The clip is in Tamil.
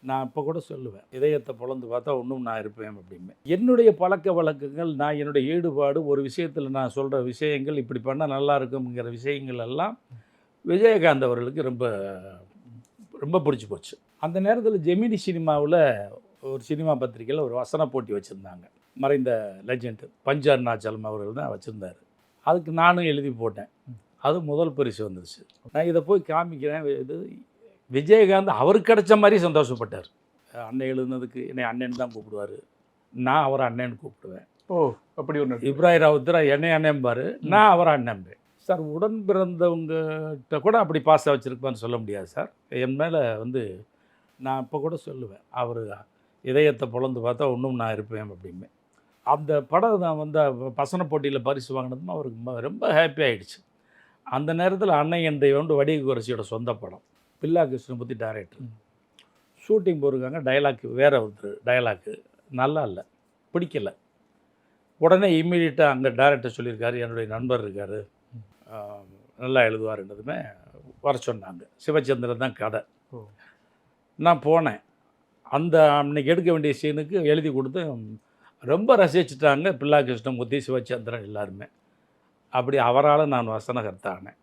நான் இப்போ கூட சொல்லுவேன், இதயத்தை பொளந்து பார்த்தா இன்னும் நான் இருப்பேன் அப்படிம்பேன். என்னுடைய பழக்க வழக்கங்கள், நான் என்னுடைய ஈடுபாடு, ஒரு விஷயத்தில் நான் சொல்கிற விஷயங்கள், இப்படி பண்ணால் நல்லா இருக்குங்கிற விஷயங்கள் எல்லாம் விஜயகாந்த் அவர்களுக்கு ரொம்ப ரொம்ப பிடிச்சி போச்சு. அந்த நேரத்தில் ஜெமினி சினிமாவில் ஒரு சினிமா பத்திரிக்கையில் ஒரு வசன போட்டி வச்சுருந்தாங்க. மறைந்த லெஜெண்ட் பஞ்சு அருணாச்சலம் அவர்கள் தான் வச்சுருந்தார். அதுக்கு நானும் எழுதி போட்டேன். அது முதல் பரிசு வந்துருச்சு. நான் இதை போய் காமிக்கிறேன். இது விஜயகாந்த் அவருக்கு கிடைச்ச மாதிரி சந்தோஷப்பட்டார். அண்ணன் எழுதுனதுக்கு என்னை அண்ணன் தான் கூப்பிடுவார், நான் அவரை அண்ணன்னு கூப்பிடுவேன். ஓ, அப்படி ஒன்று. இப்ராஹிம் ராவுத்தர் என்னை அண்ணன்பார், நான் அவரை அண்ணன்பேன். சார் உடன் பிறந்தவங்ககிட்ட கூட அப்படி பாசம் வச்சுருப்பான்னு சொல்ல முடியாது சார். என் மேலே நான் இப்போ கூட சொல்லுவேன், அவர் இதயத்தை பொளந்து பார்த்தா இன்னும் நான் இருப்பேன் அப்படிம்பேன். அந்த படம் நான் வசன போட்டியில் பரிசு வாங்கினதும் அவருக்கு ரொம்ப ஹாப்பி ஆகிடுச்சு. அந்த நேரத்தில் அன்னை என் தெய்வம்னு வடிவு குறைச்சியோட சொந்த படம். பில்லா கிருஷ்ணமூர்த்தி டைரக்டர். ஷூட்டிங் போயிருக்காங்க. டயலாக் வேறு ஒருத்தர் டயலாக்கு நல்லா இல்லை, பிடிக்கலை. உடனே இம்மீடியட்டாக அங்கே டைரக்டர் சொல்லியிருக்காரு, என்னுடைய நண்பர் இருக்கார், நல்லா எழுதுவார்ன்றதுமே வர சொன்னாங்க. சிவச்சந்திரன் தான் கதை. நான் போனேன். அந்த அன்னைக்கு எடுக்க வேண்டிய சீனுக்கு எழுதி கொடுத்து ரொம்ப ரசிச்சுட்டாங்க பில்லா கிருஷ்ணமூர்த்தி, சிவச்சந்திரன் எல்லாருமே. அப்படி அவரால் நான் வசனகர்த்தானேன்.